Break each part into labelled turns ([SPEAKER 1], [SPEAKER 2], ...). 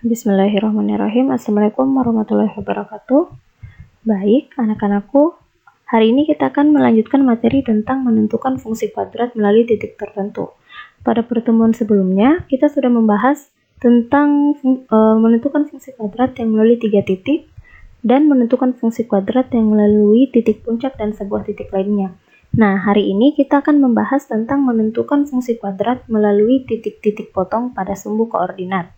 [SPEAKER 1] Bismillahirrahmanirrahim. Assalamualaikum warahmatullahi wabarakatuh. Baik, anak-anakku, hari ini kita akan melanjutkan materi tentang menentukan fungsi kuadrat melalui titik tertentu. Pada pertemuan sebelumnya, kita sudah membahas tentang menentukan fungsi kuadrat yang melalui 3 titik dan menentukan fungsi kuadrat yang melalui titik puncak dan sebuah titik lainnya. Nah, hari ini kita akan membahas tentang menentukan fungsi kuadrat melalui titik-titik potong pada sumbu koordinat.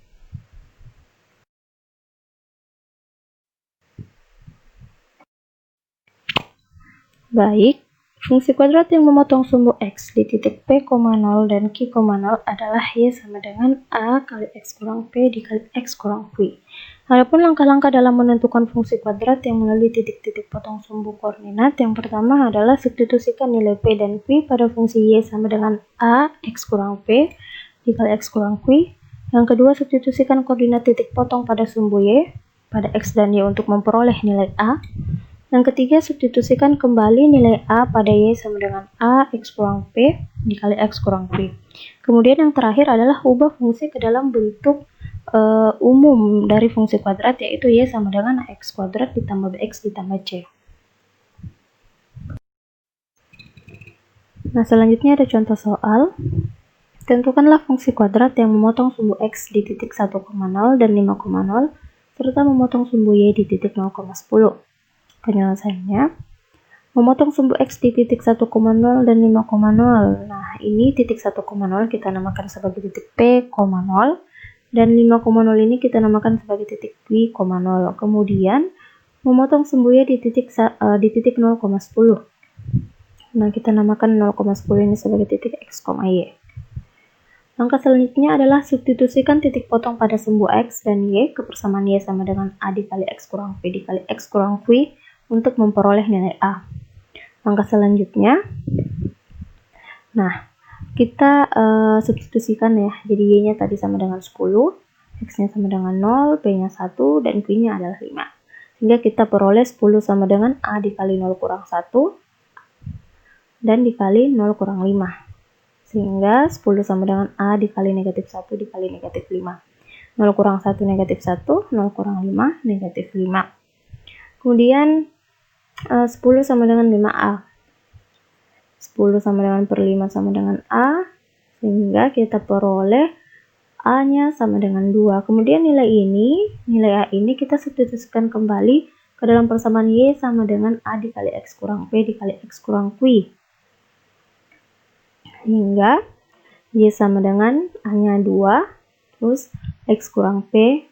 [SPEAKER 1] Baik, fungsi kuadrat yang memotong sumbu X di titik P,0 dan Q,0 adalah Y sama dengan A kali X kurang P dikali X kurang Q. Adapun langkah-langkah dalam menentukan fungsi kuadrat yang melalui titik-titik potong sumbu koordinat, yang pertama adalah substitusikan nilai P dan Q pada fungsi Y sama dengan A X kurang P dikali X kurang Q. Yang kedua, substitusikan koordinat titik potong pada sumbu Y pada X dan Y untuk memperoleh nilai A. Yang ketiga, substitusikan kembali nilai A pada Y sama dengan A X kurang P dikali X kurang Q. Kemudian yang terakhir adalah ubah fungsi ke dalam bentuk umum dari fungsi kuadrat, yaitu Y sama dengan AX kuadrat ditambah BX ditambah C. Nah, selanjutnya ada contoh soal. Tentukanlah fungsi kuadrat yang memotong sumbu X di titik 1,0 dan 5,0 serta memotong sumbu Y di titik 0,10. Penyelesaiannya, memotong sumbu X di titik 1,0 dan 5,0. Nah, ini titik 1,0 kita namakan sebagai titik P,0 dan 5,0 ini kita namakan sebagai titik Q,0. Kemudian, memotong sumbu Y di titik 0,10. Nah, kita namakan 0,10 ini sebagai titik X, Y. Langkah selanjutnya adalah substitusikan titik potong pada sumbu X dan Y ke persamaan Y sama dengan A dikali X kurang P dikali X kurang Q untuk memperoleh nilai A. Langkah selanjutnya, nah, kita substitusikan ya. Jadi Y-nya tadi sama dengan 10, X-nya sama dengan 0, P-nya 1, dan Q-nya adalah 5. Sehingga kita peroleh 10 sama dengan A dikali 0 kurang 1 dan dikali 0 kurang 5. Sehingga 10 sama dengan A dikali negatif 1 dikali negatif 5. 0 kurang 1 negatif 1, 0 kurang 5 negatif 5. Kemudian 10 sama dengan 5A. 10 sama dengan per 5 sama dengan A. Sehingga kita peroleh A-nya sama dengan 2. Kemudian nilai A ini kita substitusikan kembali ke dalam persamaan Y sama dengan A dikali X kurang P dikali X kurang Q. Hingga Y sama dengan A-nya 2, terus X kurang P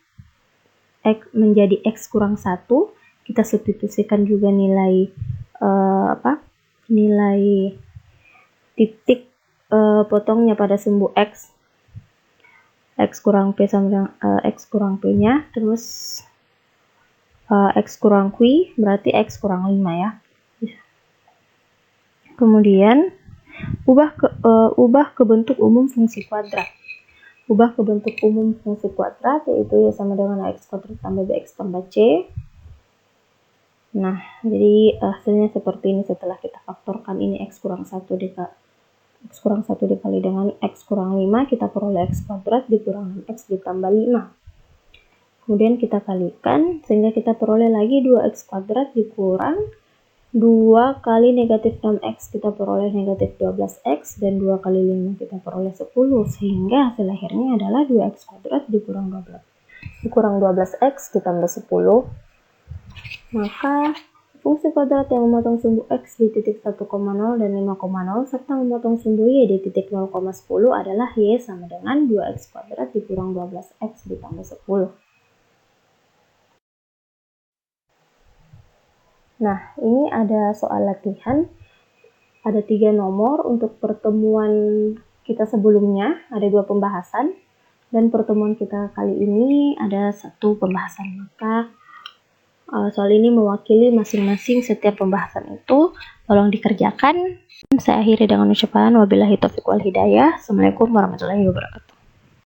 [SPEAKER 1] X menjadi X kurang 1. Kita substitusikan juga nilai nilai titik potongnya pada sumbu X. X kurang P sama dengan X kurang P-nya, terus X kurang Q berarti X kurang 5 ya. Kemudian ubah ke bentuk umum fungsi kuadrat. Ubah ke bentuk umum fungsi kuadrat, yaitu Y sama dengan AX kuadrat tambah BX tambah C. Nah, jadi hasilnya seperti ini setelah kita faktorkan ini X kurang 1 dikali dengan X kurang 5, kita peroleh X kuadrat dikurang X ditambah 5. Kemudian kita kalikan, sehingga kita peroleh lagi 2X kuadrat dikurang 2 kali negatif 6X, kita peroleh negatif 12X, dan 2 kali 5 kita peroleh 10, sehingga hasil akhirnya adalah 2X kuadrat dikurang 12X ditambah 10. Maka fungsi kuadrat yang memotong sumbu X di titik 1,0 dan 5,0 serta memotong sumbu Y di titik 0,10 adalah Y sama dengan 2X kuadrat dikurang 12X ditambah 10. Nah, ini ada soal latihan. Ada 3 nomor untuk pertemuan kita sebelumnya, ada 2 pembahasan. Dan pertemuan kita kali ini ada 1 pembahasan. Maka soal ini mewakili masing-masing setiap pembahasan itu. Tolong dikerjakan. Saya akhiri dengan ucapan wabillahi taufiq wal hidayah. Assalamualaikum warahmatullahi wabarakatuh.